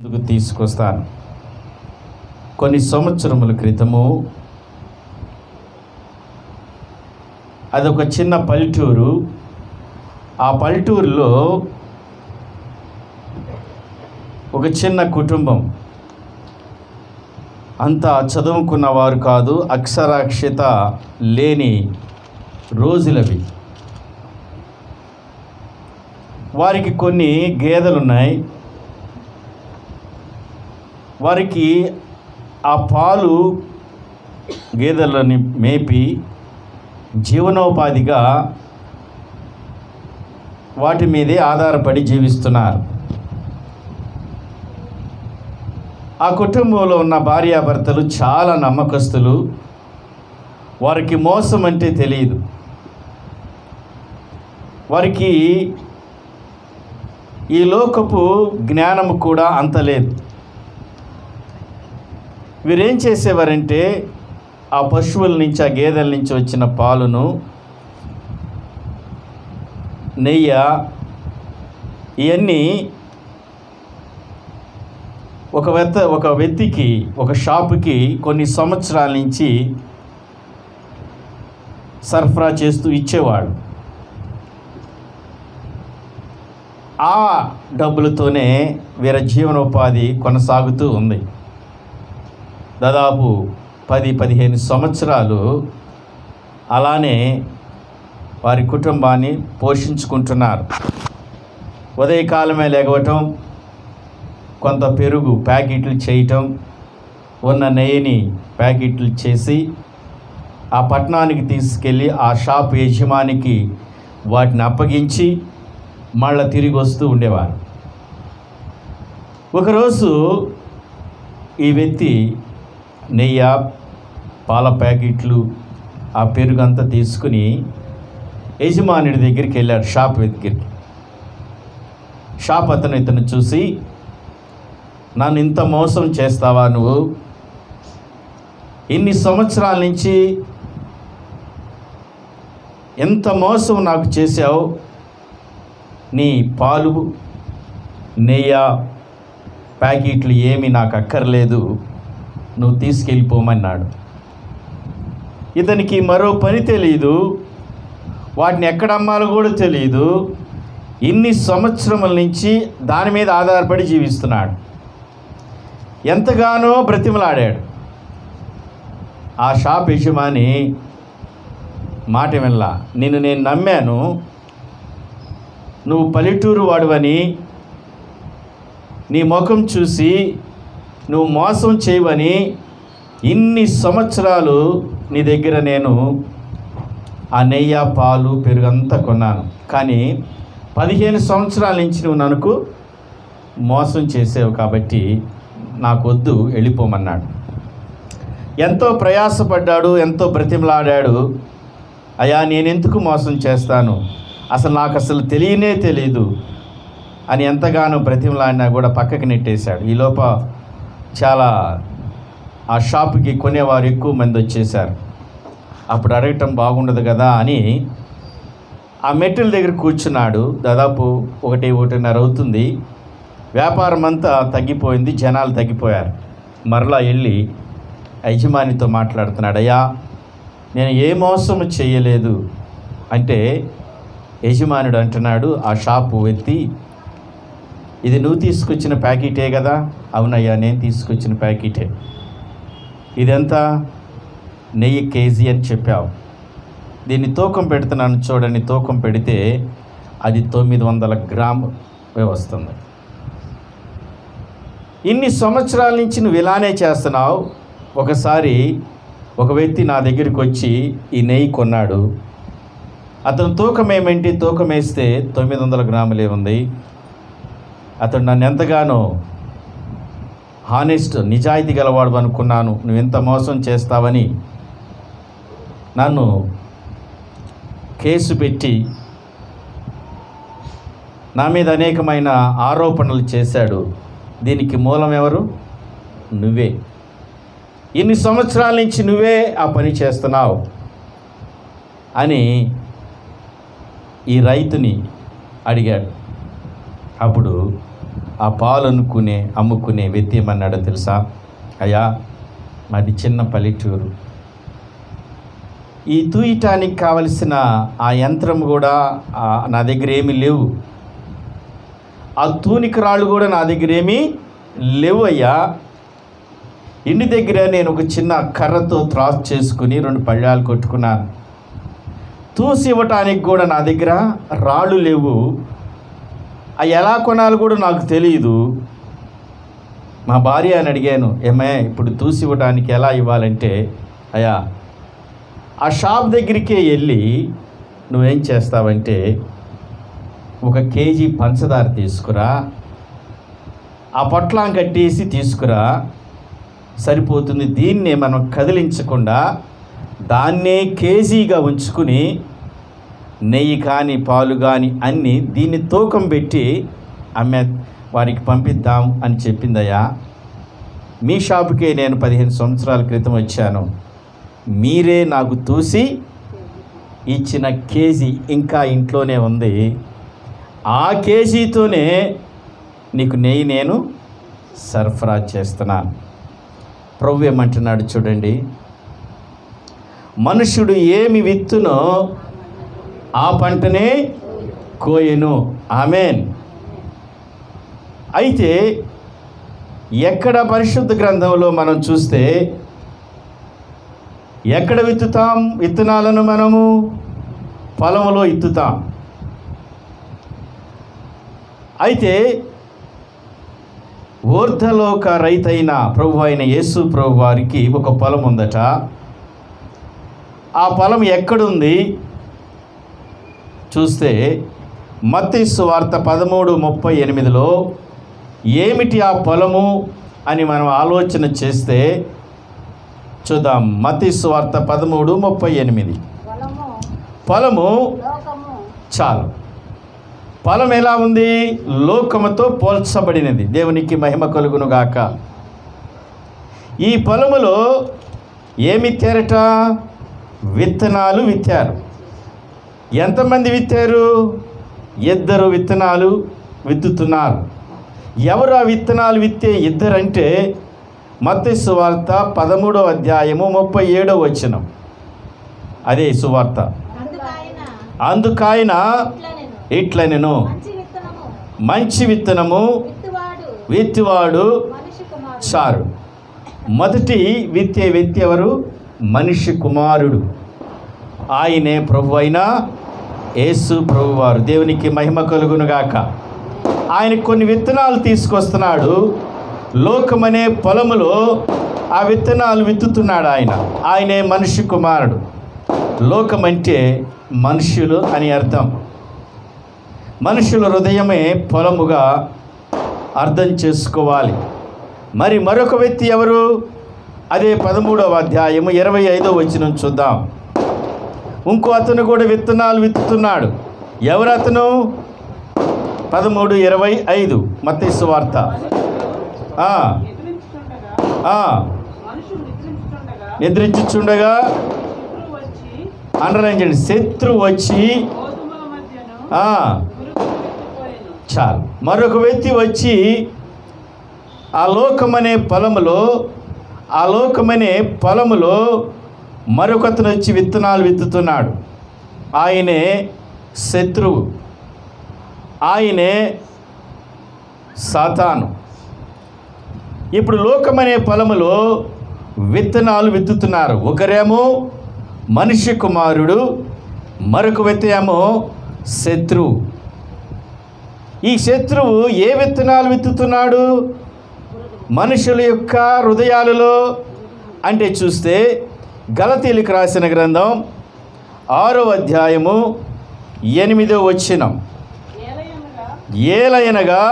తీసుకొస్తాను. కొన్ని సంవత్సరముల క్రితము అదొక చిన్న పల్లెటూరు. ఆ పల్లెటూరులో ఒక చిన్న కుటుంబం. అంత చదువుకున్నవారు కాదు, అక్షరాస్యత లేని రోజులవి. వారికి కొన్ని గేదెలున్నాయి. వారికి ఆ పాలు గేదెలని మేపి జీవనోపాధిగా వాటి మీదే ఆధారపడి జీవిస్తున్నారు. ఆ కుటుంబంలో ఉన్న భార్యాభర్తలు చాలా నమ్మకస్తులు. వారికి మోసం అంటే తెలియదు. వారికి ఈ లోకపు జ్ఞానము కూడా అంత లేదు. వీరేం చేసేవారంటే ఆ పశువుల నుంచి, ఆ గేదెల నుంచి వచ్చిన పాలును, నెయ్యి ఇవన్నీ ఒక వ్యక్తికి, ఒక షాపుకి కొన్ని సంవత్సరాల నుంచి సరఫరా చేస్తూ ఇచ్చేవాడు. ఆ డబ్బులతోనే వీరి జీవనోపాధి కొనసాగుతూ ఉంది. దాదాపు 10-15 సంవత్సరాలు అలానే వారి కుటుంబాన్ని పోషించుకుంటున్నారు. ఉదయకాలమే లేగవటం, కొంత పెరుగు ప్యాకెట్లు చేయటం, ఉన్న నెయ్యిని ప్యాకెట్లు చేసి ఆ పట్టణానికి తీసుకెళ్ళి ఆ షాప్ యజమానికి వాటిని అప్పగించి మళ్ళీ తిరిగి వస్తూ ఉండేవారు. ఒకరోజు ఈ వ్యక్తి నెయ్యి, పాల ప్యాకెట్లు, ఆ పెరుగు అంతా తీసుకుని యజమానుడి దగ్గరికి వెళ్ళాడు. షాప్ దగ్గరికి. షాప్ ఇతను చూసి, నన్ను ఇంత మోసం చేస్తావా నువ్వు? ఇన్ని సంవత్సరాల నుంచి ఎంత మోసం నాకు చేశావు? నీ పాలు, నెయ్యి, ప్యాకెట్లు ఏమీ నాకు అక్కర్లేదు, నువ్వు తీసుకెళ్ళిపోమన్నాడు. ఇతనికి మరో పని తెలియదు, వాటిని ఎక్కడ అమ్మాలో కూడా తెలియదు. ఇన్ని సంవత్సరముల నుంచి దాని మీద ఆధారపడి జీవిస్తున్నాడు. ఎంతగానో బ్రతిమలాడాడు. ఆ షాప్ యజమాని మాట వినలా. నేను నమ్మాను, నువ్వు పల్లెటూరు వాడువని, నీ ముఖం చూసి నువ్వు మోసం చేయవని ఇన్ని సంవత్సరాలు నీ దగ్గర నేను ఆ నెయ్యి, పాలు, పెరుగంతా కొన్నాను. కానీ 15 సంవత్సరాల నుంచి నువ్వు నన్ను మోసం చేసావు కాబట్టి నాకు వద్దు, వెళ్ళిపోమన్నాడు. ఎంతో ప్రయాసపడ్డాడు, ఎంతో బ్రతిమలాడాడు. అయ్యా, నేనెందుకు మోసం చేస్తాను, నాకు తెలియనే తెలీదు అని ఎంతగానో బ్రతిమలాడినా కూడా పక్కకి నెట్టేశాడు. ఈలోప చాలా ఆ షాపుకి కొనేవారు ఎక్కువ మంది వచ్చేసారు. అప్పుడు అడగటం బాగుండదు కదా అని ఆ మెట్ల దగ్గర కూర్చున్నాడు. దాదాపు 1-1:30 అవుతుంది. వ్యాపారం అంతా తగ్గిపోయింది, జనాలు తగ్గిపోయారు. మరలా వెళ్ళి యజమానితో మాట్లాడుతున్నాడు. అయ్యా, నేను ఏ మోసము చేయలేదు అంటే యజమానుడు అంటున్నాడు, ఆ షాపు ఎత్తి, ఇది నువ్వు తీసుకొచ్చిన ప్యాకెటే కదా? అవునయ్యా, నేను తీసుకొచ్చిన ప్యాకెటే. ఇదంతా నెయ్యి కేజీ అని చెప్పావు. దీన్ని తూకం పెడుతున్నాను చూడండి. తూకం పెడితే అది 900 గ్రాములు వస్తుంది. ఇన్ని సంవత్సరాల నుంచి నువ్వు ఇలానే చేస్తున్నావు. ఒకసారి ఒక వ్యక్తి నా దగ్గరికి వచ్చి ఈ నెయ్యి కొన్నాడు. అతను తూకం ఏమేంటి, తూకం వేస్తే 900 గ్రాములే ఉంది. అతడు నన్ను ఎంతగానో హానెస్ట్, నిజాయితీ గలవాడు అనుకున్నాను. నువ్వు ఎంత మోసం చేస్తావని నన్ను కేసు పెట్టి నా మీద అనేకమైన ఆరోపణలు చేశాడు. దీనికి మూలం ఎవరు? నువ్వే. ఇన్ని సంవత్సరాల నుంచి నువ్వే ఆ పని చేస్తున్నావు అని ఈ రైతుని అడిగాడు. అప్పుడు ఆ పాలు అమ్ముకునే వ్యక్తి ఏమన్నాడో తెలుసా? అయ్యా, మాది చిన్న పల్లెటూరు, ఈ తూయటానికి కావలసిన ఆ యంత్రం కూడా నా దగ్గర ఏమీ లేవు, ఆ తూనికి రాళ్ళు కూడా నా దగ్గర ఏమీ లేవు అయ్యా. ఇంటి దగ్గర నేను ఒక చిన్న కర్రతో త్రాసు చేసుకుని 2 పళ్ళాలు కొట్టుకున్నాను. తూసి ఇవ్వటానికి కూడా నా దగ్గర రాళ్ళు లేవు, అవి ఎలా కొనాలి కూడా నాకు తెలియదు. మా భార్య అని అడిగాను, ఏమయ్యా ఇప్పుడు తూసి ఇవ్వడానికి ఎలా ఇవ్వాలంటే, అయ్యా ఆ షాప్ దగ్గరికే వెళ్ళి నువ్వేం చేస్తావంటే 1 కేజీ పంచదార తీసుకురా, ఆ పొట్లం కట్టేసి తీసుకురా, సరిపోతుంది. దీన్నే మనం కదిలించకుండా దాన్నే కేజీగా ఉంచుకుని నెయ్యి కానీ పాలు కానీ అన్నీ దీన్ని తూకం పెట్టి వారికి పంపిద్దాం అని చెప్పిందయ్యా. మీ షాపుకే నేను 15 సంవత్సరాల క్రితం వచ్చాను, మీరే నాకు తూసి ఇచ్చిన కేజీ ఇంకా ఇంట్లోనే ఉంది, ఆ కేజీతోనే నీకు నెయ్యి నేను సరఫరా చేస్తున్నాను. ప్రభు ఏమంటున్నాడు చూడండి, మనుషుడు ఏమి విత్తునో ఆ పంటనే కోయెను. ఆమేన్. అయితే ఎక్కడ పరిశుద్ధ గ్రంథంలో మనం చూస్తే ఎక్కడ విత్తుతాం? విత్తనాలను మనము పొలంలో విత్తుతాం. అయితే ఊర్ధలోక రైతైన ప్రభు అయిన యేసు ప్రభు వారికి ఒక పొలం ఉందట. ఆ పొలం ఎక్కడుంది చూస్తే మత్తయి సువార్త 13:38లో ఏమిటి ఆ పొలము అని మనం ఆలోచన చేస్తే చూద్దాం. మత్తయి సువార్త 13:38. పొలము చాలు. పొలం ఎలా ఉంది? లోకముతో పోల్చబడినది. దేవునికి మహిమ కలుగును గాక. ఈ పొలములో ఏమి విత్తారట? విత్తనాలు విత్తారు. ఎంతమంది విత్తారు? 2 విత్తనాలు విత్తుతున్నారు. ఎవరు ఆ విత్తనాలు విత్తే 2 అంటే మత్తయి సువార్త 13వ అధ్యాయము 37వ వచనం. అదే సువార్త. అందుకాయన ఇట్లనెను, మంచి విత్తనము విత్తువాడు చారు. మొదటి విత్తే వ్యక్తి ఎవరు? మనిషి కుమారుడు. ఆయనే ప్రభు అయిన యేసు ప్రభువారు. దేవునికి మహిమ కలుగునుగాక. ఆయన కొన్ని విత్తనాలు తీసుకొస్తున్నాడు. లోకమనే పొలములో ఆ విత్తనాలు విత్తుతున్నాడు ఆయనే మనిషి కుమారుడు. లోకం అంటే మనుషులు అని అర్థం. మనుషుల హృదయమే పొలముగా అర్థం చేసుకోవాలి. మరి మరొక వ్యక్తి ఎవరు? అదే 13వ అధ్యాయము 25వ వచనం చూద్దాం. ఇంకో అతను కూడా విత్తనాలు విత్తుతున్నాడు. ఎవరు అతను? 13:25 మత్తయి సువార్త. నిద్రించుచుండగా అండర్లైన్, శత్రువు వచ్చి చాలు. మరొక వ్యక్తి వచ్చి ఆ లోకమనే పొలములో మరొకతను వచ్చి విత్తనాలు విత్తుతున్నాడు. ఆయనే శత్రువు, ఆయనే సాతాను. ఇప్పుడు లోకమనే పొలములో విత్తనాలు విత్తుతున్నారు. ఒకరేమో మనిషి కుమారుడు, మరొక వ్యక్తి ఏమో శత్రువు. ఈ శత్రువు ఏ విత్తనాలు విత్తుతున్నాడు? మనుషుల యొక్క హృదయాలలో అంటే చూస్తే గలతీయులకు రాసిన గ్రంథం 6వ అధ్యాయము 8వ వచనం. ఏలయనగా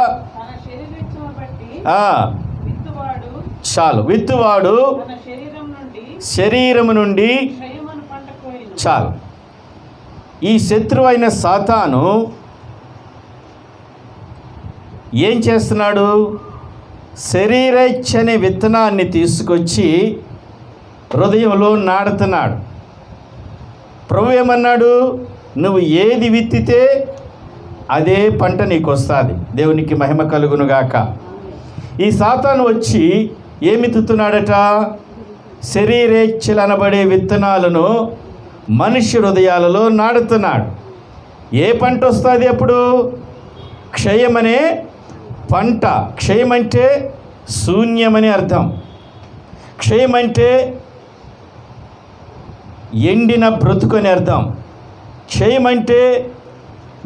చాలు, విత్తువాడు శరీరము నుండి చాలు. ఈ శత్రువు అయిన సాతాను ఏం చేస్తున్నాడు? శరీరేచ్ఛ అనే విత్తనాన్ని తీసుకొచ్చి హృదయంలో నాడుతున్నాడు. ప్రభు ఏమన్నాడు? నువ్వు ఏది విత్తితే అదే పంట నీకు వస్తుంది. దేవునికి మహిమ కలుగునుగాక. ఈ సాతాను వచ్చి ఏమి తుత్తున్నాడట? శరీరేచ్ఛలు అనబడే విత్తనాలను మనిషి హృదయాలలో నాటుతున్నాడు. ఏ పంట వస్తుంది అప్పుడు? క్షయమనే పంట. క్షయం అంటే శూన్యమని అర్థం. క్షయం అంటే ఎండిన బ్రతుకు అని అర్థం. క్షయం అంటే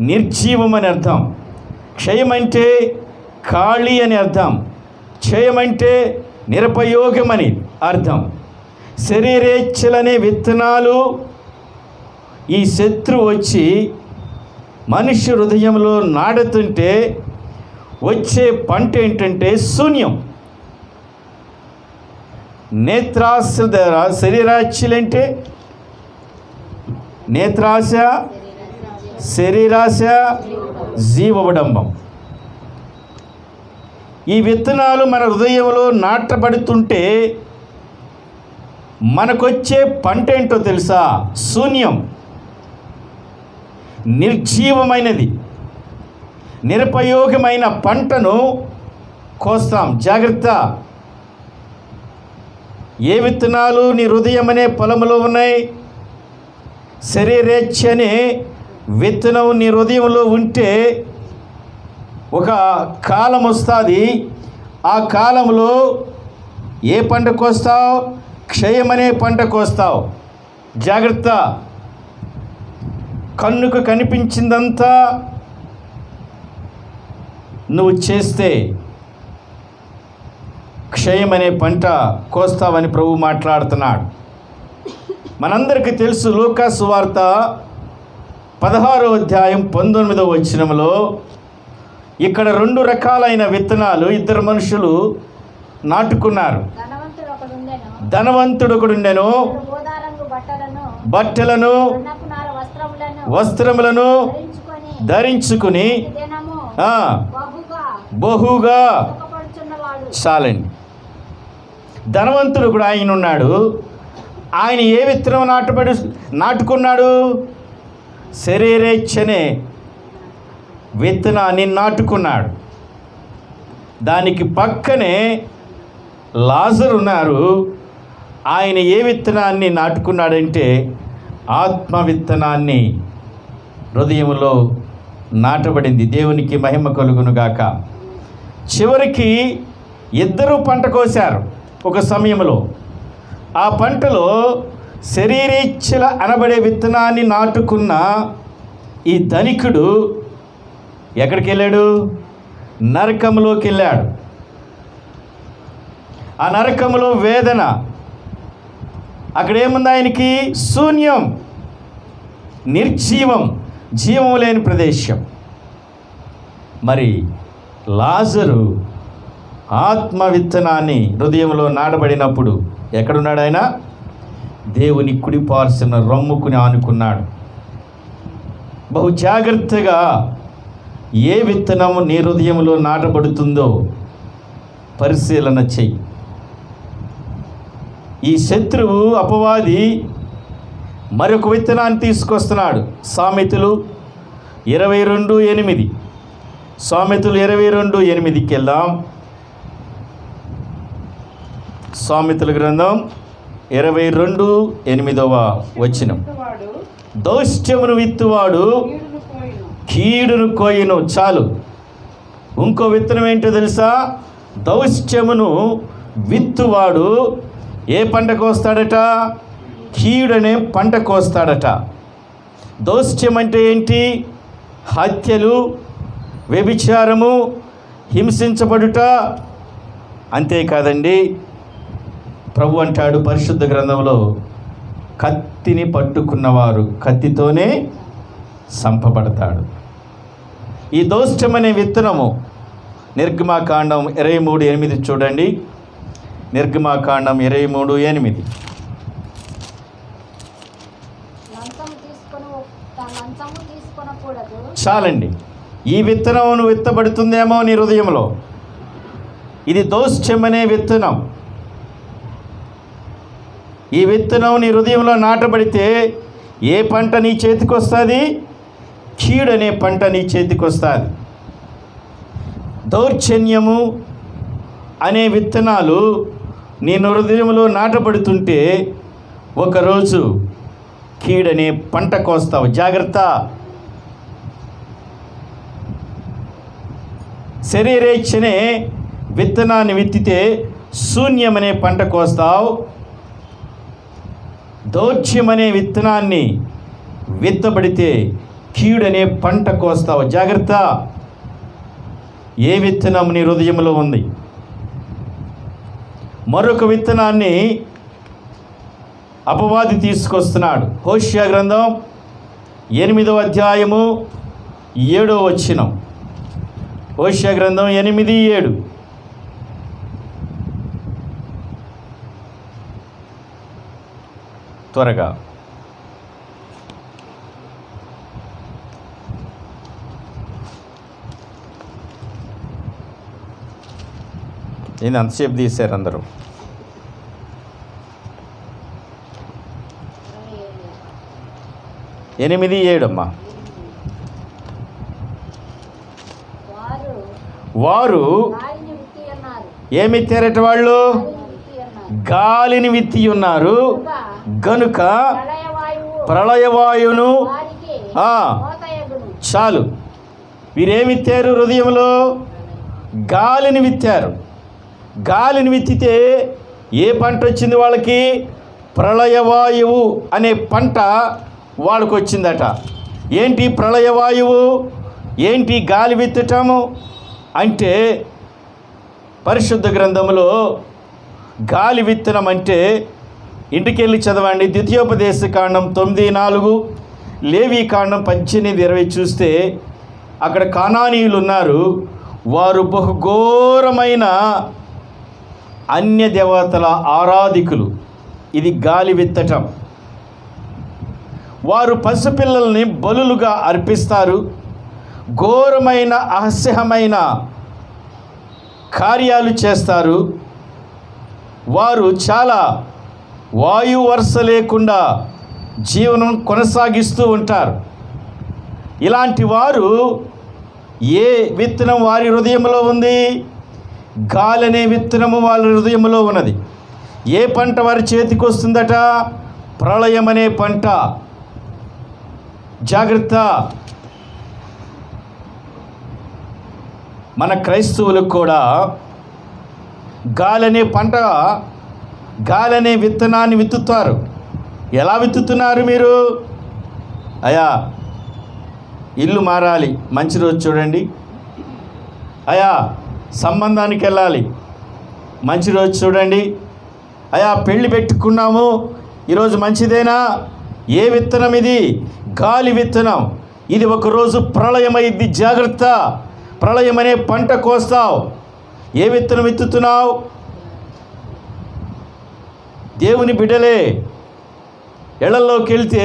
నిర్జీవం అని అర్థం. క్షయం అంటే ఖాళీ అని అర్థం. క్షయం అంటే నిరుపయోగమని అర్థం. శరీరేచ్ఛలనే విత్తనాలు ఈ శత్రువు వచ్చి మనిషి హృదయంలో నాటుతుంటే వచ్చే పంట ఏంటంటే శూన్యం. నేత్రాశ ద్వారా శరీరాచ్ఛలంటే నేత్రాశ, శరీరాశ, జీవవిడంబం. ఈ విత్తనాలు మన హృదయంలో నాటబడుతుంటే మనకొచ్చే పంట ఏంటో తెలుసా? శూన్యం, నిర్జీవమైనది, నిరుపయోగమైన పంటను కోస్తాం. జాగ్రత్త. ఏ విత్తనాలు నీ హృదయం అనే పొలంలో ఉన్నాయి? శరీరేచ్ఛ అనే విత్తనం నీ హృదయంలో ఉంటే ఒక కాలం వస్తుంది. ఆ కాలంలో ఏ పంట కోస్తావు? క్షయమనే పంట కోస్తావు. జాగ్రత్త. కన్నుకు కనిపించిందంతా నువ్వు చేస్తే క్షయమనే పంట కోస్తావని ప్రభు మాట్లాడుతున్నాడు. మనందరికీ తెలుసు, లూకా సువార్త 16వ అధ్యాయం 19వ వచనంలో ఇక్కడ 2 రకాలైన విత్తనాలు ఇద్దరు మనుషులు నాటుకున్నారు. ధనవంతుడు ఒకడుండెను, బట్టలను వస్త్రములను ధరించుకుని బహుగా. చాలండి. ధనవంతుడు కూడా ఆయన ఉన్నాడు. ఆయన ఏ విత్తనం నాటుకున్నాడు? శరీరేచ్ఛనే విత్తనాన్ని నాటుకున్నాడు. దానికి పక్కనే లాజరు ఉన్నారు. ఆయన ఏ విత్తనాన్ని నాటుకున్నాడంటే ఆత్మ విత్తనాన్ని హృదయంలో నాటబడింది. దేవునికి మహిమ కలుగునుగాక. చివరికి ఇద్దరు పంట కోశారు ఒక సమయంలో. ఆ పంటలో శరీరేచ్ఛల అనబడే విత్తనాన్ని నాటుకున్న ఈ ధనికుడు ఎక్కడికి వెళ్ళాడు? నరకంలోకి వెళ్ళాడు. ఆ నరకంలో వేదన. అక్కడేముంది? ఆయనకి శూన్యం, నిర్జీవం, జీవం లేని ప్రదేశం. మరి లాజరు ఆత్మ విత్తనాన్ని హృదయంలో నాటబడినప్పుడు ఎక్కడున్నాడు? ఆయన దేవుని కుడిపార్శ్వన రొమ్ముకుని ఆనుకున్నాడు. బహు జాగ్రత్తగా ఏ విత్తనము నీ హృదయంలో నాటబడుతుందో పరిశీలన చెయ్యి. ఈ శత్రువు అపవాది మరొక విత్తనాన్ని తీసుకొస్తున్నాడు. సామెతలు 22:8. సామెతలు 22:8కి వెళ్దాం. సామెతల గ్రంథం 22:8వ వచనం. దౌష్ట్యమును విత్తువాడు కీడును కోయును. చాలు. ఇంకో విత్తనం ఏంటో తెలుసా? దౌష్ట్యమును విత్తువాడు ఏ పంట కోస్తాడట? కీడనే పంట కోస్తాడట. దౌష్ట్యం అంటే ఏంటి? హత్యలు, వ్యభిచారము, హింసించబడుట. అంతేకాదండి, ప్రభు అంటాడు పరిశుద్ధ గ్రంథంలో, కత్తిని పట్టుకున్నవారు కత్తితోనే చంపబడతాడు. ఈ దౌష్ట్యం అనే విత్తనము నిర్గమాకాండం 23:8 చూడండి. నిర్గమాకాండం 23:8. చాలండి. ఈ విత్తనం విత్తబడుతుందేమో నీ హృదయంలో. ఇది దౌష్ట్యం అనే విత్తనం. ఈ విత్తనం నీ హృదయంలో నాటబడితే ఏ పంట నీ చేతికి వస్తుంది? కీడనే పంట నీ చేతికి వస్తుంది. దౌర్జన్యము అనే విత్తనాలు నీ హృదయంలో నాటబడుతుంటే ఒకరోజు కీడనే పంట కోస్తావు. జాగ్రత్త. శరీరేచ్ఛనే విత్తనాన్ని విత్తితే శూన్యమనే పంట కోస్తావు. దౌర్జ్యమనే విత్తనాన్ని విత్తబడితే కీడనే పంట కోస్తావు. జాగ్రత్త. ఏ విత్తనం నీ హృదయంలో ఉంది? మరొక విత్తనాన్ని అపవాది తీసుకొస్తున్నాడు. హోషేయ గ్రంథం 8వ అధ్యాయము 7వ వచనం. హోషేయ గ్రంథం 8:7. త్వరగా. నేను అంతసేపు తీశారు అందరూ. 8:7 అమ్మా. వారు ఏమి తెరట వాళ్ళు? గాలిని విత్తి ఉన్నారు గనుక ప్రళయవాయువును. చాలు. వీరేమిత్తారు? హృదయంలో గాలిని విత్తారు. గాలిని విత్తితే ఏ పంట వచ్చింది వాళ్ళకి? ప్రళయవాయువు అనే పంట వాళ్ళకు వచ్చిందట. ఏంటి ప్రళయవాయువు? ఏంటి గాలి విత్తటము అంటే? పరిశుద్ధ గ్రంథంలో గాలి విత్తనం అంటే ఇంటికెళ్ళి చదవండి. ద్వితీయోపదేశ కాండం 9:4, లేవీ కాండం 18:20 చూస్తే అక్కడ కానానీయులు ఉన్నారు. వారు బహుఘోరమైన అన్య దేవతల ఆరాధికులు. ఇది గాలి విత్తటం. వారు పసిపిల్లల్ని బలులుగా అర్పిస్తారు. ఘోరమైన అసహ్యమైన కార్యాలు చేస్తారు. వారు చాలా వాయు వరుస లేకుండా జీవనం కొనసాగిస్తూ ఉంటారు. ఇలాంటి వారు ఏ విత్తనం వారి హృదయంలో ఉంది? గాలి అనే విత్తనము వాళ్ళ హృదయంలో ఉన్నది. ఏ పంట వారి చేతికి వస్తుందట? ప్రళయం అనే పంట. జాగ్రత్త. మన క్రైస్తవులకు కూడా గాలి అనే పంట, గాలి అనే విత్తనాన్ని విత్తుతారు. ఎలా విత్తుతున్నారు మీరు? అయా ఇల్లు మారాలి, మంచి రోజు చూడండి. అయా సంబంధానికి వెళ్ళాలి, మంచి రోజు చూడండి. అయా పెళ్ళి పెట్టుకున్నాము, ఈరోజు మంచిదేనా? ఏ విత్తనం ఇది? గాలి విత్తనం. ఇది ఒకరోజు ప్రళయమైద్ది. జాగ్రత్త. ప్రళయం అనే పంట కోస్తావు. ఏ విత్తనం విత్తుతున్నావు? దేవుని బిడ్డలే. ఇళ్లలోకి వెళ్తే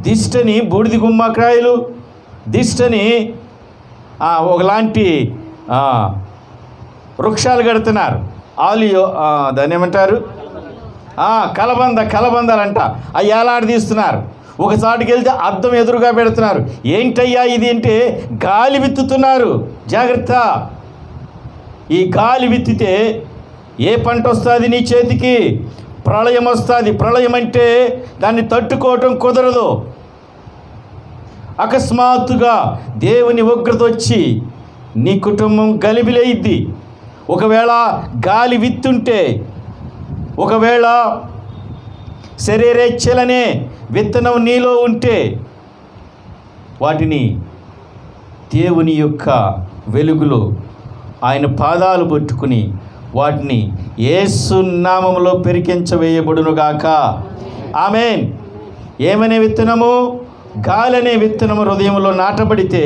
దిష్టని బూడిది గుమ్మకాయలు, దిష్టని ఒకలాంటి వృక్షాలు కడుతున్నారు. ఆలియో దాన్ని ఏమంటారు? కలబందాలంట. అవి ఏలాడదీస్తున్నారు. ఒకసారికి వెళ్తే అద్దం ఎదురుగా పెడుతున్నారు. ఏంటయ్యా ఇది అంటే గాలి విత్తుతున్నారు. జాగ్రత్త. ఈ గాలి విత్తితే ఏ పంట వస్తుంది నీ చేతికి? ప్రళయం వస్తుంది. ప్రళయం అంటే దాన్ని తట్టుకోవటం కుదరదు. అకస్మాత్తుగా దేవుని ఉగ్రత వచ్చి నీ కుటుంబం గలిబిలైద్ది. ఒకవేళ గాలి విత్తుంటే, ఒకవేళ శరీరేచ్ఛలనే విత్తనం నీలో ఉంటే వాటిని దేవుని యొక్క వెలుగులో ఆయన పాదాలు పట్టుకుని వాటిని యేసు నామములో పెరికించవేయబడునుగాక. ఆమేన్. ఏమనే విత్తనము? గాలి అనే విత్తనము హృదయంలో నాటబడితే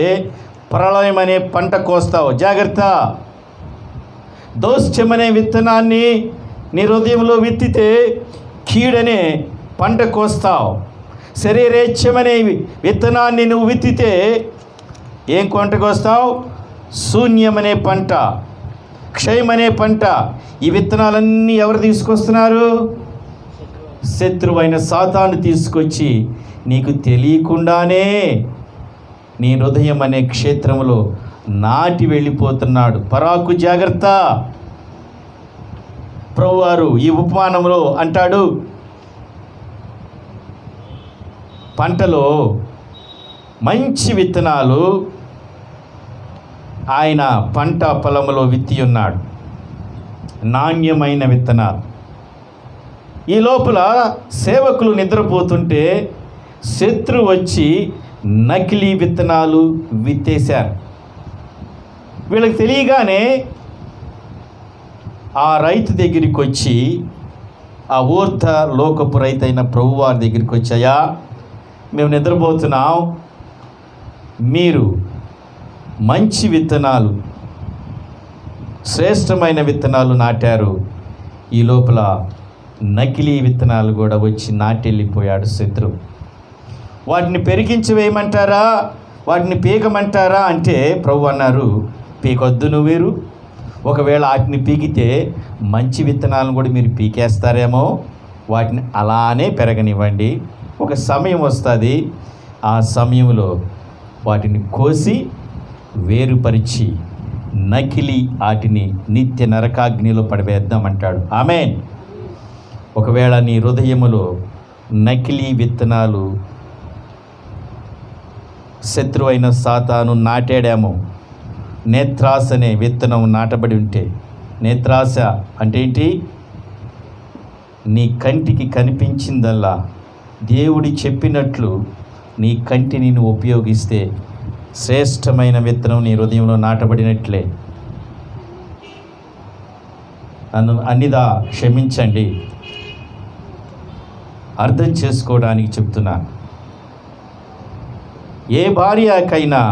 ప్రళయం అనే పంట కోస్తావు. జాగ్రత్త. దౌష్ట్యమనే విత్తనాన్ని నీ హృదయంలో విత్తితే కీడనే పంట కోస్తావు. శరీరేచ్ఛమనే విత్తనాన్ని నువ్వు విత్తితే ఏం పంట కోస్తావు? శూన్యమనే పంట, క్షయమనే పంట. ఈ విత్తనాలన్నీ ఎవరు తీసుకొస్తున్నారు? శత్రువైన సాతాను తీసుకొచ్చి నీకు తెలియకుండానే నీ హృదయం అనే క్షేత్రములో నాటి వెళ్ళిపోతున్నాడు. పరాకు జాగ్రత్త. ప్రభువారు ఈ ఉపమానంలో అంటాడు, పంటలో మంచి విత్తనాలు ఆయన పంట పొలంలో విత్తి ఉన్నాడు, నాణ్యమైన విత్తనాలు. ఈ లోపల సేవకులు నిద్రపోతుంటే శత్రువు వచ్చి నకిలీ విత్తనాలు విత్తేశారు. వీళ్ళకి తెలియగానే ఆ రైతు దగ్గరికి వచ్చి, ఆ ఊర్ధ లోకపు రైతు అయిన ప్రభువారి దగ్గరికి వచ్చాయా, మేము నిద్రపోతున్నాం, మీరు మంచి విత్తనాలు, శ్రేష్టమైన విత్తనాలు నాటారు, ఈ లోపల నకిలీ విత్తనాలు కూడా వచ్చి నాటెళ్ళిపోయాడు శత్రువు. వాటిని పెరిగించి వేయమంటారా, వాటిని పీకమంటారా అంటే ప్రభు అన్నారు, పీకొద్దు నువ్వేరు. ఒకవేళ వాటిని పీకితే మంచి విత్తనాలను కూడా మీరు పీకేస్తారేమో, వాటిని అలానే పెరగనివ్వండి. ఒక సమయం వస్తుంది, ఆ సమయంలో వాటిని కోసి వేరుపరిచి నకిలీ వాటిని నిత్య నరకాగ్నిలో పడివేద్దామంటాడు. ఆమేన్. ఒకవేళ నీ హృదయములో నకిలీ విత్తనాలు శత్రువైన సాతాను నాటాడేమో, నేత్రాస అనే విత్తనం నాటబడి ఉంటే, నేత్రాస అంటే ఏంటి? నీ కంటికి కనిపించిందల్లా దేవుడి చెప్పినట్లు నీ కంటిని నువ్వు ఉపయోగిస్తే శ్రేష్టమైన విత్తనం నీ హృదయంలో నాటబడినట్లే. నన్ను అన్నిదా క్షమించండి, అర్థం చేసుకోవడానికి చెప్తున్నాను. ఏ భార్యకైనా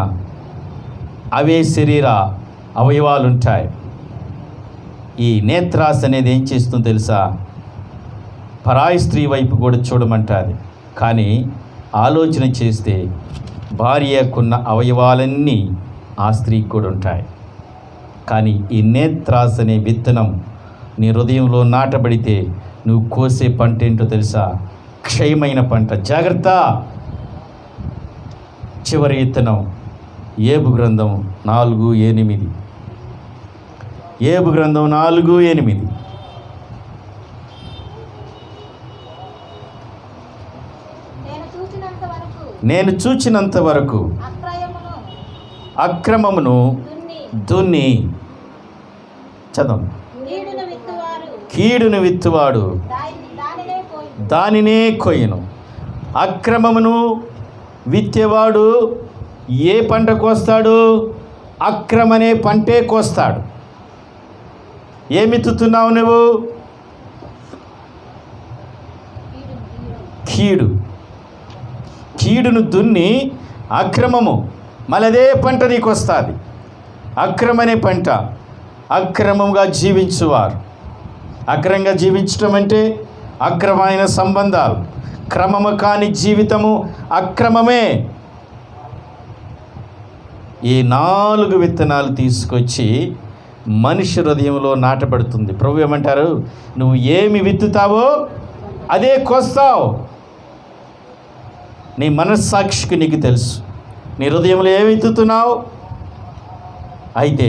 అవే శరీర అవయవాలు ఉంటాయి. ఈ నేత్రాస అనేది ఏం చేస్తుందో తెలుసా? పరాయి స్త్రీ వైపు కూడా చూడమంటుంది. కానీ ఆలోచన చేస్తే భార్యకున్న అవయవాలన్నీ ఆ స్త్రీకి కూడా ఉంటాయి. కానీ ఈ నేత్రాస అనే విత్తనం నీ హృదయంలో నాటబడితే నువ్వు కోసే పంట ఏంటో తెలుసా? క్షయమైన పంట. జాగ్రత్త. చివరి విత్తనం ఏబు గ్రంథం 4:8. ఏబు గ్రంథం 4:8. నేను చూచినంత వరకు అక్రమమును దున్ని, చదవం, కీడును విత్తువాడు దానినే కొయ్యను. అక్రమమును విత్తేవాడు ఏ పంట కోస్తాడు? అక్రమనే పంటే కోస్తాడు. ఏమిత్తుతున్నావు నువ్వు? కీడును దున్ని అక్రమము, మళ్ళీ అదే పంట నీకు వస్తుంది. అక్రమనే పంట. అక్రమంగా జీవించువారు. అక్రమంగా జీవించటం అంటే అక్రమమైన సంబంధాలు, క్రమము కాని జీవితము అక్రమమే. ఈ 4 విత్తనాలు తీసుకొచ్చి మనిషి హృదయంలో నాటబడుతుంది. ప్రభు ఏమంటారు? నువ్వు ఏమి విత్తుతావో అదే కోస్తావు. నీ మనస్సాక్షికి నీకు తెలుసు నీ హృదయంలో ఏమి విత్తుతున్నావు. అయితే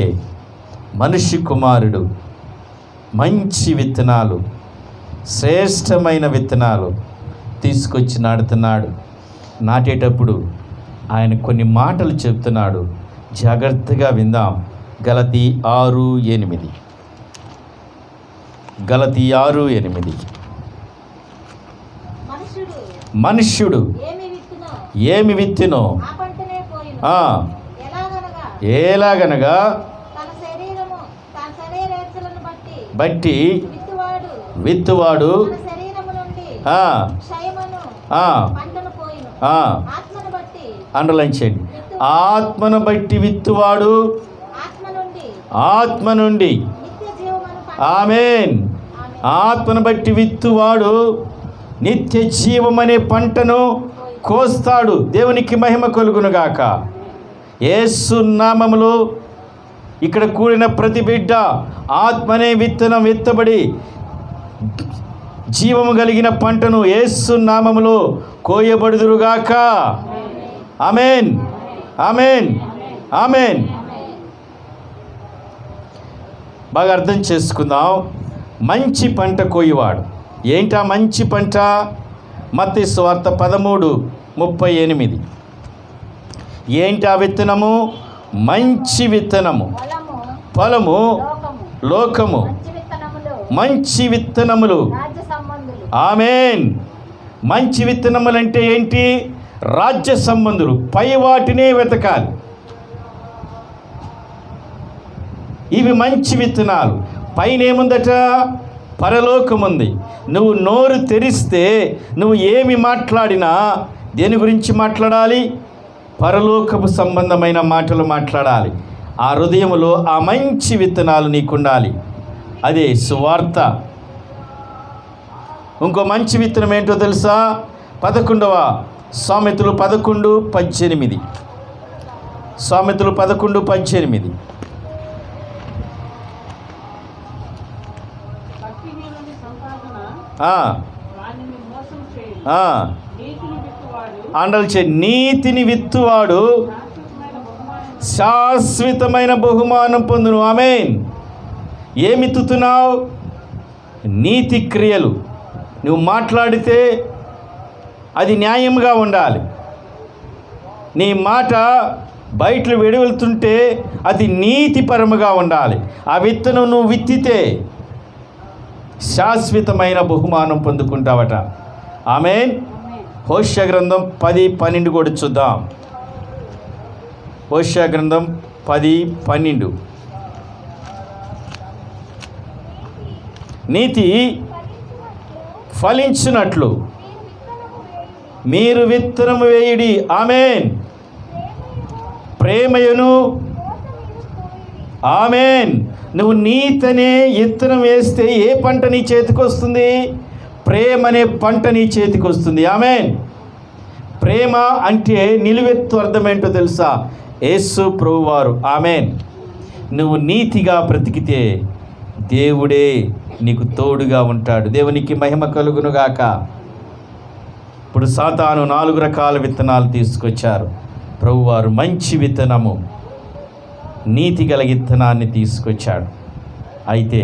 మనిషి కుమారుడు మంచి విత్తనాలు, శ్రేష్టమైన విత్తనాలు తీసుకొచ్చి నాటుతున్నాడు. నాటేటప్పుడు ఆయన కొన్ని మాటలు చెప్తున్నాడు. జాగ్రత్తగా విందాం. గలతీ 6:8. గలతీ 6:8. మనుష్యుడు ఏమి విత్తునో ఎలాగనగా బట్టి విత్తువాడు అండర్లైన్ చేయండి. ఆత్మను బట్టి విత్తువాడు ఆత్మ నుండి, ఆమేన్, ఆత్మను బట్టి విత్తువాడు నిత్య జీవం అనే పంటను కోస్తాడు. దేవునికి మహిమ కలుగునుగాక. యేసు నామములో ఇక్కడ కూడిన ప్రతి బిడ్డ ఆత్మనే విత్తనం విత్తబడి జీవము కలిగిన పంటను యేసు నామములో కోయబడుదురుగాక. ఆమేన్. Amen, amen. బాగా అర్థం చేసుకుందాం. మంచి పంట కోయివాడు. ఏంటా మంచి పంట? మత్తయి సువార్త 13:38. ఏంటా విత్తనము? మంచి విత్తనము, ఫలము, లోకము, మంచి విత్తనములు. ఆమెన్. మంచి విత్తనములు అంటే ఏంటి? రాజ్య సంబంధులు. పై వాటినే వెతకాలి. ఇవి మంచి విత్తనాలు. పైన ఏముందట? పరలోకముంది. నువ్వు నోరు తెరిస్తే నువ్వు ఏమి మాట్లాడినా దేని గురించి మాట్లాడాలి? పరలోకపు సంబంధమైన మాటలు మాట్లాడాలి. ఆ హృదయంలో ఆ మంచి విత్తనాలు నీకుండాలి. అదే సువార్త. ఇంకో మంచి విత్తనం ఏంటో తెలుసా? 11వ సామెతలు 11:18. సామెతలు 11:18. అండల్చే నీతిని విత్తువాడు శాశ్వతమైన బహుమానం పొందును. ఆమేన్. ఏమిత్తుతున్నావు? నీతి క్రియలు. నువ్వు మాట్లాడితే అది న్యాయంగా ఉండాలి. నీ మాట బయటలు వెలువెళ్తుంటే అది నీతిపరముగా ఉండాలి. ఆ విత్తనం నువ్వు విత్తితే శాశ్వతమైన బహుమానం పొందుకుంటావట. ఆమేన్. హోషేయ గ్రంథం 10:12 కూడా చూద్దాం. హోషేయ గ్రంథం 10:12. నీతి ఫలించినట్లు మీరు విత్తనము వేయుడి. ఆమేన్. ప్రేమయును. ఆమేన్. నువ్వు నీతనే విత్తనం వేస్తే ఏ పంట నీ చేతికి వస్తుంది? ప్రేమ అనే పంట నీ చేతికి వస్తుంది. ఆమేన్. ప్రేమ అంటే నిలువెత్తు అర్థం ఏంటో తెలుసా? యేసు ప్రభువారు. ఆమేన్. నువ్వు నీతిగా బ్రతికితే దేవుడే నీకు తోడుగా ఉంటాడు. దేవునికి మహిమ కలుగునుగాక. ఇప్పుడు సాతాను 4 రకాల విత్తనాలు తీసుకొచ్చారు. ప్రభువారు మంచి విత్తనము, నీతి గల విత్తనాన్ని తీసుకొచ్చాడు. అయితే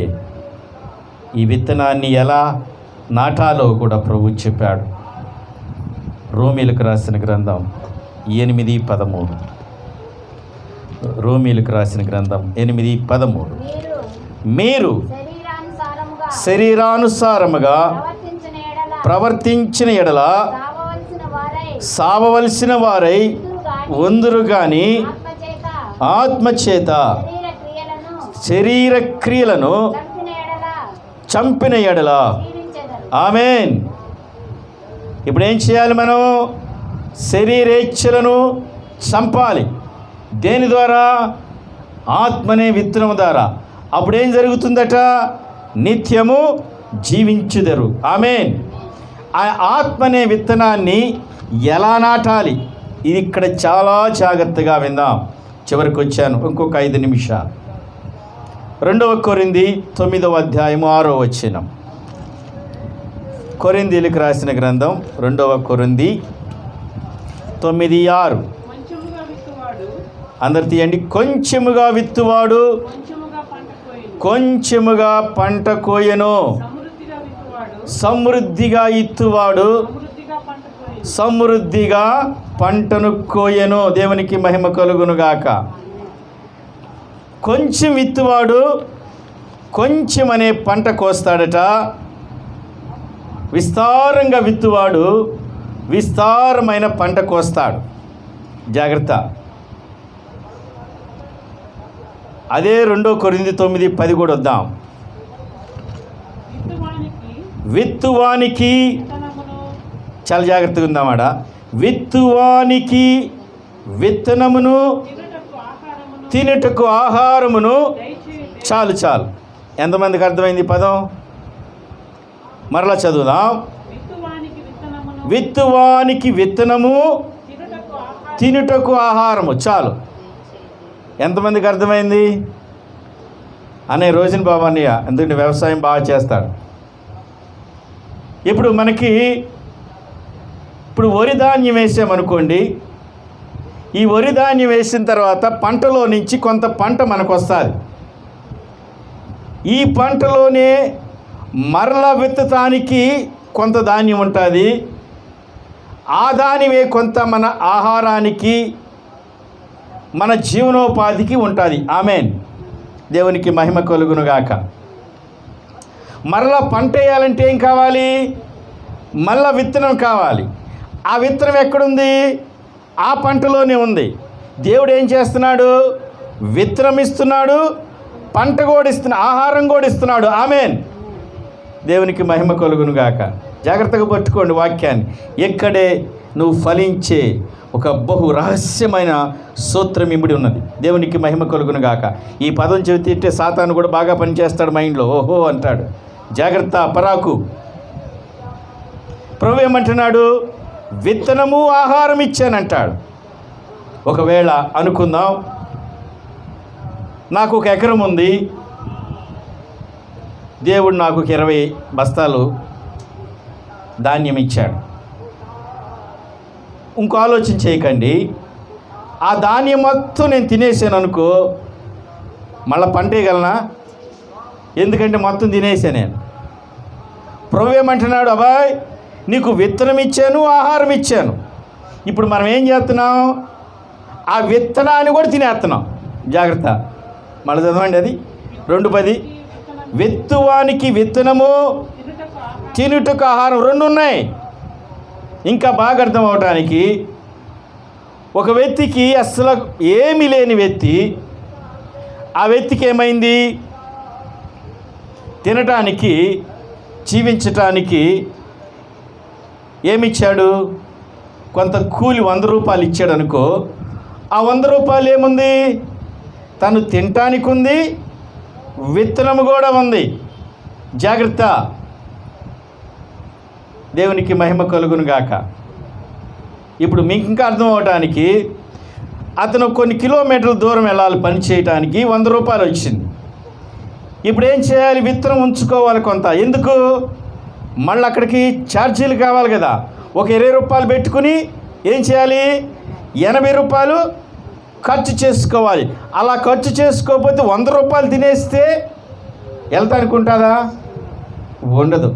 ఈ విత్తనాన్ని ఎలా నాటాలో కూడా ప్రభు చెప్పాడు. రోమీలకు రాసిన గ్రంథం 8:13. రోమీలకు రాసిన గ్రంథం 8:13. మీరు శరీరానుసారముగా ప్రవర్తించిన ఎడల సావవలసిన వారై వందురు గాని ఆత్మచేత శరీర క్రియలను చంపిన ఎడల. ఆమేన్. ఇప్పుడు ఏం చేయాలి? మనం శరీరేచ్ఛలను చంపాలి. దేని ద్వారా? ఆత్మనే విత్తనం ద్వారా. అప్పుడేం జరుగుతుందట? నిత్యము జీవించుదరు. ఆమేన్. ఆ ఆత్మనే విత్తనాన్ని ఎలా నాటాలి? ఇది ఇక్కడ చాలా జాగ్రత్తగా విందాం. చివరికి వచ్చాను. ఇంకొక 5 నిమిషాలు. 2వ కొరింథీ 9వ అధ్యాయము 6వ వచనం. కొరింథీలకు రాసిన గ్రంథం 2వ కొరింథీ 9:6. అందరు తీయండి. కొంచెముగా విత్తువాడు కొంచెముగా పంట కోయను, సమృద్ధిగా ఇత్తువాడు సమృద్ధిగా పంటను కోయను. దేవునికి మహిమ కలుగునుగాక. కొంచెం విత్తువాడు కొంచెం అనే పంట కోస్తాడట. విస్తారంగా విత్తువాడు విస్తారమైన పంట కోస్తాడు. జాగ్రత్త. అదే 2 కొరింథీ 9:10 కూడా వద్దాం. విత్తువానికి, చాలా జాగ్రత్తగా ఉందామాడ, విత్తువానికి విత్తనమును తినుటకు ఆహారమును. చాలు చాలు. ఎంతమందికి అర్థమైంది పదం? మరలా చదువుదాం. విత్తువానికి విత్తనము, తినుటకు ఆహారము. చాలు. ఎంతమందికి అర్థమైంది? అనే రోజున బాబు అన్నయ్య ఎందుకంటే వ్యవసాయం బాగా చేస్తాడు. ఇప్పుడు మనకి వరి ధాన్యం వేసామనుకోండి, ఈ వరి ధాన్యం వేసిన తర్వాత పంటలో నుంచి కొంత పంట మనకు వస్తుంది. ఈ పంటలోనే మరలా విత్తటానికి కొంత ధాన్యం ఉంటుంది. ఆ ధాన్యమే కొంత మన ఆహారానికి, మన జీవనోపాధికి ఉంటుంది. ఆమేన్. దేవునికి మహిమ కలుగునుగాక. మరలా పంట వేయాలంటే ఏం కావాలి? మళ్ళా విత్తనం కావాలి. ఆ విత్తనం ఎక్కడుంది? ఆ పంటలోనే ఉంది. దేవుడు ఏం చేస్తున్నాడు? విత్తనం ఇస్తున్నాడు, పంట కూడా ఇస్తున్నాడు, ఆహారం కూడా ఇస్తున్నాడు. ఆమేన్. దేవునికి మహిమ కలుగునుగాక. జాగ్రత్తగా పట్టుకోండి వాక్యాన్ని. ఎక్కడే నువ్వు ఫలించే ఒక బహు రహస్యమైన సూత్రం ఇమిడి ఉన్నది. దేవునికి మహిమ కలుగునుగాక. ఈ పదం చెబితే సాతాను కూడా బాగా పనిచేస్తాడు మైండ్లో. ఓహో అంటాడు. జాగ్రత్త, పరాకు. ప్రభు ఏమంటున్నాడు? విత్తనము ఆహారం ఇచ్చానంటాడు. ఒకవేళ అనుకుందాం, నాకు 1 ఎకరం ఉంది, దేవుడు నాకు 20 బస్తాలు ధాన్యం ఇచ్చాడు. ఇంకో ఆలోచన చేయకండి. ఆ ధాన్యం మొత్తం నేను తినేసాను అనుకో, మళ్ళీ పంటేయగలనా? ఎందుకంటే మొత్తం తినేసాను నేను. ప్రభు ఏమంటున్నాడు? అబ్బాయ్, నీకు విత్తనం ఇచ్చాను, ఆహారం ఇచ్చాను. ఇప్పుడు మనం ఏం చేస్తున్నాం? ఆ విత్తనాన్ని కూడా తినేస్తున్నాం. జాగ్రత్త. మళ్ళీ చదవండి, అది 2:10. విత్తువానికి విత్తనము, తినుటకు ఆహారం 2 ఉన్నాయి. ఇంకా బాగా అర్థం అవటానికి, ఒక వ్యక్తికి అసలు ఏమీ లేని వ్యక్తి, ఆ వ్యక్తికి ఏమైంది? తినటానికి, జీవించటానికి ఏమిచ్చాడు? కొంత కూలి 100 రూపాయలు ఇచ్చాడు అనుకో. ఆ 100 రూపాయలు ఏముంది? తను తినటానికి ఉంది, విత్తనము కూడా ఉంది. జాగ్రత్త. దేవునికి మహిమ కలుగునుగాక. ఇప్పుడు మీకు ఇంకా అర్థం అవటానికి, అతను కొన్ని కిలోమీటర్ల దూరం వెళ్ళాలి పని చేయటానికి, 100 రూపాయలు వచ్చింది. ఇప్పుడు ఏం చేయాలి? విత్తనం ఉంచుకోవాలి కొంత. ఎందుకు? మళ్ళీ అక్కడికి ఛార్జీలు కావాలి కదా. ఒక 20 రూపాయలు పెట్టుకుని ఏం చేయాలి? 80 రూపాయలు ఖర్చు చేసుకోవాలి. అలా ఖర్చు చేసుకోకపోతే 100 రూపాయలు తినేస్తే వెళ్తానికి ఉంటుందా? ఉండదు.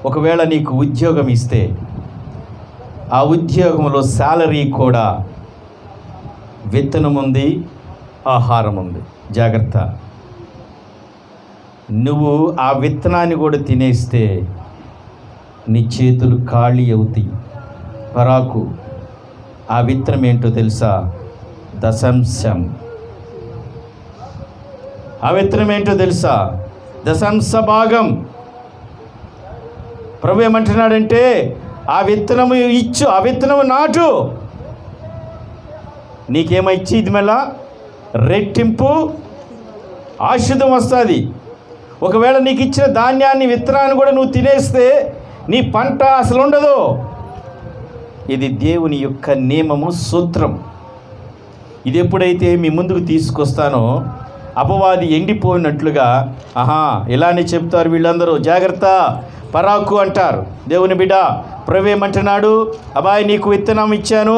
ఒకవేళ నీకు ఉద్యోగం ఇస్తే ఆ ఉద్యోగంలో శాలరీ కూడా విత్తనం ఉంది, ఆహారం ఉంది. జాగ్రత్త. నువ్వు ఆ విత్తనాన్ని కూడా తినేస్తే నీ చేతులు ఖాళీ అవుతాయి. పరాకు. ఆ విత్తనం ఏంటో తెలుసా? దశంశం. ఆ విత్తనం ఏంటో తెలుసా? దశంశ భాగం. ప్రభు ఏమంటున్నాడంటే, ఆ విత్తనము ఇచ్చు, ఆ విత్తనము నాటు. నీకేమైచ్చి ఇది మళ్ళా రెట్టింపు ఆశుద్ధం వస్తుంది. ఒకవేళ నీకు ఇచ్చిన ధాన్యాన్ని, విత్తనాన్ని కూడా నువ్వు తినేస్తే నీ పంట అసలు ఉండదు. ఇది దేవుని యొక్క నియమము, సూత్రం. ఇది ఎప్పుడైతే మీ ముందుకు తీసుకొస్తానో అపవాది ఎండిపోయినట్లుగా, ఆహా ఇలానే చెప్తారు వీళ్ళందరూ, జాగ్రత్త, పరాకు అంటారు. దేవుని బిడ్డ, ప్రభు ఏమంటున్నాడు? అబ్బాయి, నీకు విత్తనం ఇచ్చాను,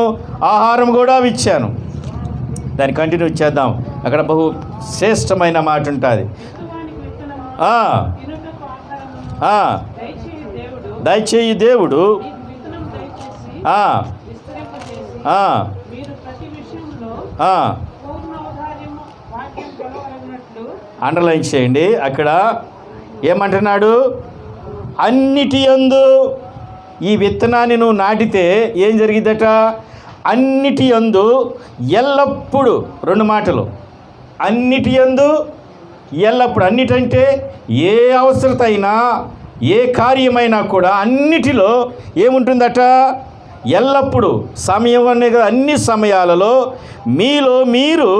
ఆహారం కూడా ఇచ్చాను. దాన్ని కంటిన్యూ చేద్దాం. అక్కడ బహు శ్రేష్టమైన మాట ఉంటుంది. దయచేయి దేవుడు అండర్లైన్ చేయండి. అక్కడ ఏమంటున్నాడు? అన్నిటి యందు ఈ విత్తనాన్ని నువ్వు నాటితే ఏం జరిగిద్దట? అన్నిటి యందు ఎల్లప్పుడూ. 2 మాటలు. అన్నిటి యందు ఎల్లప్పుడు. అన్నిటంటే ఏ అవసరత అయినా, ఏ కార్యమైనా కూడా అన్నిటిలో ఏముంటుందట? ఎల్లప్పుడూ. సమయం అనేది అన్ని సమయాలలో మీలో మీరు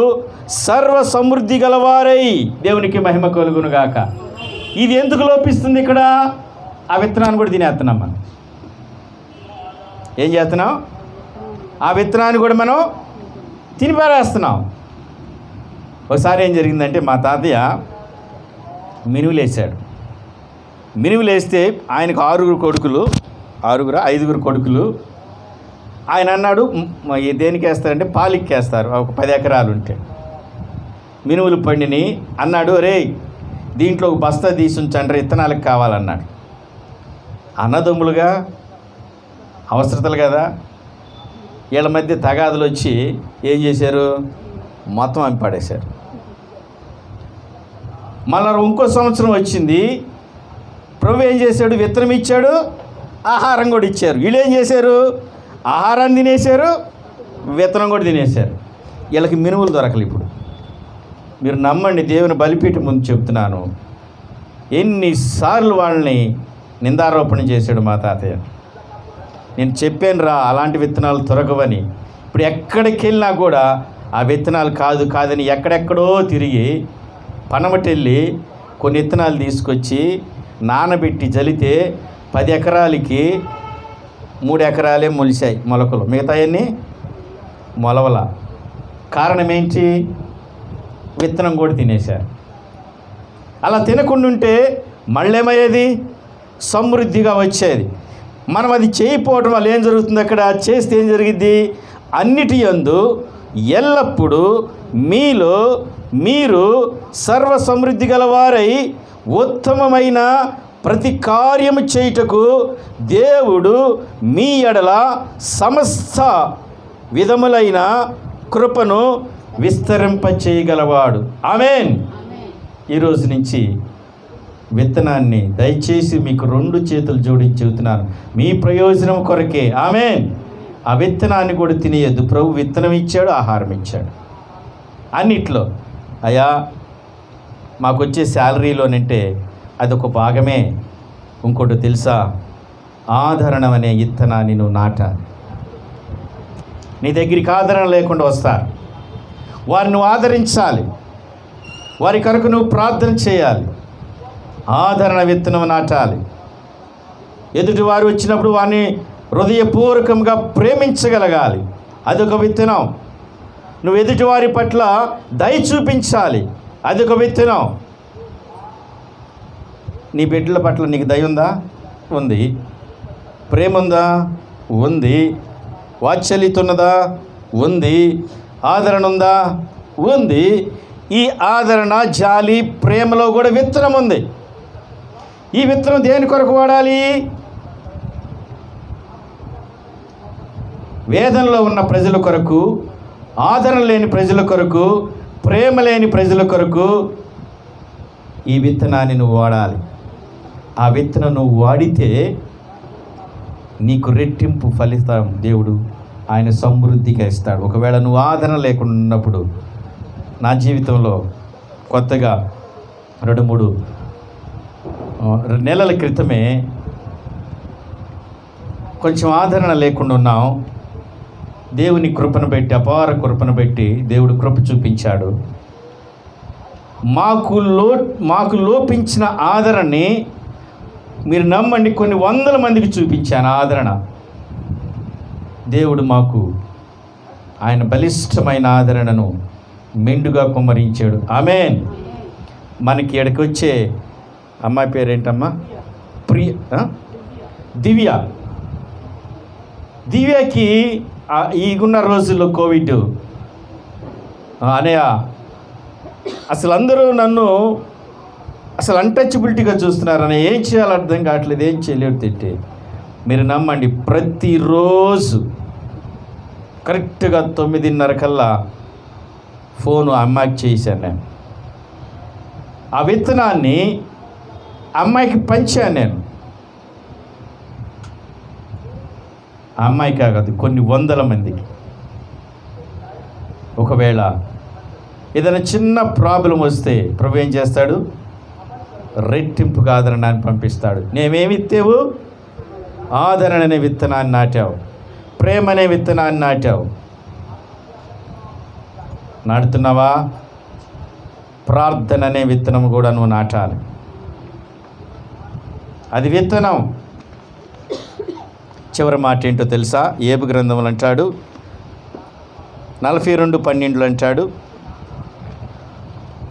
సర్వ సమృద్ధి గలవారై. దేవునికి మహిమ కలుగునుగాక. ఇది ఎందుకు లోపిస్తుంది ఇక్కడ? ఆ విత్తనాన్ని కూడా తినేస్తున్నాం మనం. ఏం చేస్తున్నాం? ఆ విత్తనాన్ని కూడా మనం తినిపారేస్తున్నాం. ఒకసారి ఏం జరిగిందంటే, మా తాతయ్య మినువులేసాడు. మినువులేస్తే ఆయనకు 5 కొడుకులు. ఆయన అన్నాడు, దేనికి వేస్తారంటే పాలికి వేస్తారు, ఒక 10 ఎకరాలు ఉంటే మినుములు పండిని. అన్నాడు, రే దీంట్లో ఒక బస్తా తీసి ఉంచండి, విత్తనాలకు కావాలన్నాడు. అన్నదమ్ములుగా అవసరతలు కదా, వీళ్ళ మధ్య తగాదులు వచ్చి ఏం చేశారు, మొత్తం అమ్మి పడేశారు. మళ్ళీ ఇంకో సంవత్సరం వచ్చింది, ప్రభు ఏం చేశాడు, విత్తనం ఇచ్చాడు, ఆహారం కూడా ఇచ్చారు. వీళ్ళు ఏం చేశారు, ఆహారాన్ని తినేశారు, విత్తనం కూడా తినేశారు. వీళ్ళకి మినుములు దొరకలు. ఇప్పుడు మీరు నమ్మండి, దేవుని బలిపీఠం ముందు చెప్తున్నాను, ఎన్నిసార్లు వాళ్ళని నిందారోపణ చేశాడు మా తాతయ్య. నేను చెప్పాను రా అలాంటి విత్తనాలు దొరకవని. ఇప్పుడు ఎక్కడికి వెళ్ళినా కూడా ఆ విత్తనాలు కాదని ఎక్కడెక్కడో తిరిగి పనమటెళ్ళి కొన్ని విత్తనాలు తీసుకొచ్చి నానబెట్టి జలితే 10 ఎకరాలకి 3 ఎకరాలే మొలిశాయి మొలకలు, మిగతాయన్నీ మొలవల. కారణం ఏంటి, విత్తనం కూడా తినేశారు. అలా తినకుండా ఉంటే మళ్ళేమయ్యేది, సమృద్ధిగా వచ్చేది. మనం అది చేయకపోవడం వల్ల ఏం జరుగుతుంది, అక్కడ చేస్తే ఏం జరిగిద్ది, అన్నిటి యందు ఎల్లప్పుడూ మీలో మీరు సర్వ సమృద్ధి గలవారై ఉత్తమమైన ప్రతి కార్యము చేయుటకు దేవుడు మీ ఎడల సమస్త విధములైన కృపను విస్తరింపచేయగలవాడు. ఆమేన్. ఈరోజు నుంచి విత్తనాన్ని దయచేసి మీకు 2 చేతులు జోడించి చెబుతున్నాను, మీ ప్రయోజనం కొరకే. ఆమేన్. ఆ విత్తనాన్ని కూడా తినేయద్దు. ప్రభు విత్తనం ఇచ్చాడు, ఆహారం ఇచ్చాడు. అన్నిట్లో అయ్యా మాకు వచ్చే శాలరీలోనంటే అదొక భాగమే. ఇంకోటి తెలుసా, ఆదరణ అనే విత్తనాన్ని నువ్వు నాటాలి. నీ దగ్గరికి ఆదరణ లేకుండా వస్తారు, వారిని నువ్వు ఆదరించాలి, వారి కొరకు నువ్వు ప్రార్థన చేయాలి. ఆదరణ విత్తనం నాటాలి. ఎదుటి వారు వచ్చినప్పుడు వారిని హృదయపూర్వకంగా ప్రేమించగలగాలి, అదొక విత్తనం. నువ్వు ఎదుటి వారి పట్ల దయ చూపించాలి, అదొక విత్తనం. నీ బిడ్డల పట్ల నీకు దయ ఉందా? ఉంది. ప్రేమ ఉందా? ఉంది. వాత్సల్యత ఉన్నదా? ఉంది. ఆదరణ ఉందా? ఉంది. ఈ ఆదరణ, జాలి, ప్రేమలో కూడా విత్తనం ఉంది. ఈ విత్తనం దేని కొరకు వాడాలి? వేదనలో ఉన్న ప్రజల కొరకు, ఆదరణ లేని ప్రజల కొరకు, ప్రేమ లేని ప్రజల కొరకు ఈ విత్తనాన్ని నువ్వు వాడాలి. ఆ విత్తనం నువ్వు వాడితే నీకు రెట్టింపు ఫలితం దేవుడు ఆయన సమృద్ధిగా ఇస్తాడు. ఒకవేళ నువ్వు ఆదరణ లేకుండా ఉన్నప్పుడు, నా జీవితంలో కొత్తగా 2-3 నెలల క్రితమే కొంచెం ఆదరణ లేకుండా ఉన్నాం. దేవుని కృపను పెట్టి, అపార కృపను పెట్టి దేవుడు కృప చూపించాడు. మాకు లోపించిన ఆదరణని మీరు నమ్మండి, కొన్ని 100 మందికి చూపించాను ఆదరణ. దేవుడు మాకు ఆయన బలిష్టమైన ఆదరణను మెండుగా కుమ్మరించాడు. ఆమేన్. మనకి ఇక్కడికి వచ్చే అమ్మాయి పేరేంటమ్మా? దివ్యకి ఈగున్న రోజుల్లో కోవిడ్ అనయ్య అసలు అందరూ నన్ను అసలు అన్టచబిలిటీగా చూస్తున్నారని, ఏం చేయాలో అర్థం కావట్లేదు, ఏం చేయలేడు తిట్టి. మీరు నమ్మండి, ప్రతిరోజు కరెక్ట్గా 9:30 కల్లా ఫోను అమ్మాయికి చేశాను నేను. ఆ విత్తనాన్ని అమ్మాయికి పంచాను నేను. ఆ అమ్మాయి కాదు, కొన్ని 100 మందికి. ఒకవేళ ఏదైనా చిన్న ప్రాబ్లం వస్తే ప్రభు ఏం చేస్తాడు? రెట్టింపుగా ఆదరణని పంపిస్తాడు. నేమేమి ఇత్తేవు? ఆదరణ అనే విత్తనాన్ని నాటావు, ప్రేమ అనే విత్తనాన్ని నాటావు. నాటుతున్నావా? ప్రార్థన అనే విత్తనం కూడా నువ్వు నాటాలి. అది విత్తనం. చివరి మాట ఏంటో తెలుసా? ఏబు గ్రంథములు అంటాడు 42:12 అంటాడు,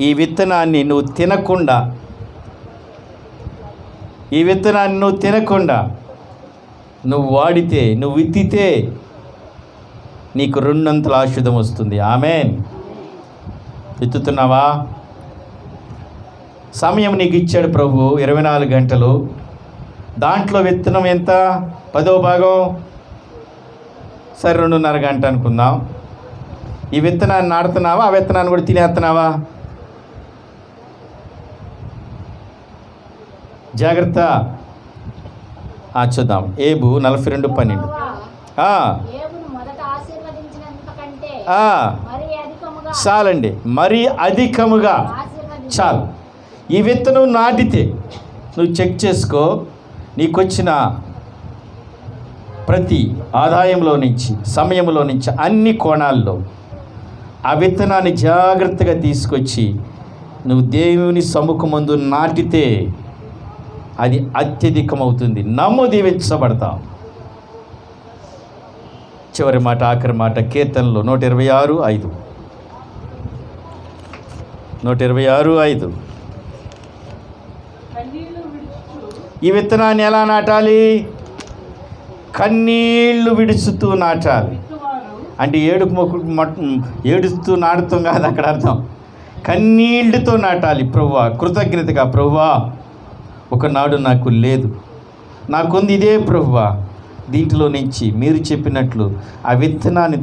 ఈ విత్తనాన్ని నువ్వు తినకుండా, నువ్వు వాడితే, నువ్వు విత్తితే నీకు 200 ఆశీర్వాదం వస్తుంది. ఆమేన్. ఎత్తుతున్నావా? సమయం నీకు ఇచ్చాడు ప్రభు, 24 గంటలు. దాంట్లో విత్తనం ఎంత? 10వ భాగం, సరే 2.5 గంట అనుకుందాం. ఈ విత్తనాన్ని నాడుతున్నావా? ఆ విత్తనాన్ని కూడా తినేస్తున్నావా? జాగ్రత్త. చూద్దాం. ఏబు 42:12. చాలండి, మరీ అధికముగా చాలు. ఈ విత్తనం నాటితే నువ్వు చెక్ చేసుకో, నీకొచ్చిన ప్రతి ఆదాయంలో నుంచి, సమయంలో నుంచి, అన్ని కోణాల్లో ఆ విత్తనాన్ని జాగ్రత్తగా తీసుకొచ్చి నువ్వు దేవుని సముఖమందు నాటితే అది అత్యధికమవుతుంది. నమ్ము, దీవించబడతావు. చివరి మాట, ఆఖరి మాట కీర్తనలో 126:5. 126:5. ఈ విత్తనాన్ని ఎలా నాటాలి? కన్నీళ్లు విడుచుతూ నాటాలి. అంటే ఏడుస్తూ నాటుతాం కాదు అక్కడ అర్థం. కన్నీళ్లతో నాటాలి. ప్రభువా, కృతజ్ఞతగా, ప్రభువా ఒకనాడు నాకు లేదు, నాకుంది ఇదే ప్రభువా, దీంట్లో నుంచి మీరు చెప్పినట్లు ఆ విత్తనాన్ని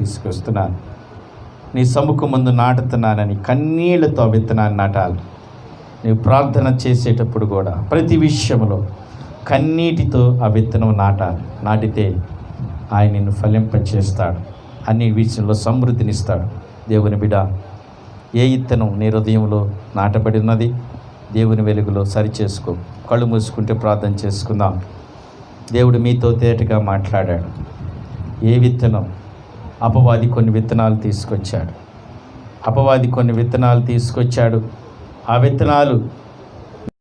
తీసుకొస్తున్నాను, నీ సముఖం ముందు నాటుతున్నానని కన్నీళ్లతో ఆ విత్తనాన్ని నాటాలి. నీవు ప్రార్థన చేసేటప్పుడు కూడా ప్రతి విషయంలో కన్నీటితో ఆ విత్తనం నాటాలి. నాటితే ఆయన నిన్ను ఫలింపచేస్తాడు, అన్ని విషయంలో సమృద్ధినిస్తాడు. దేవుని బిడ్డ, ఏ విత్తనం నీ హృదయంలో నాటబడి ఉన్నది? దేవుని వెలుగులో సరిచేసుకో. కళ్ళు మూసుకుంటే ప్రార్థన చేసుకుందాం. దేవుడు మీతో తేటగా మాట్లాడాడు. ఏ విత్తనం? అపవాది కొన్ని విత్తనాలు తీసుకొచ్చాడు. ఆ విత్తనాలు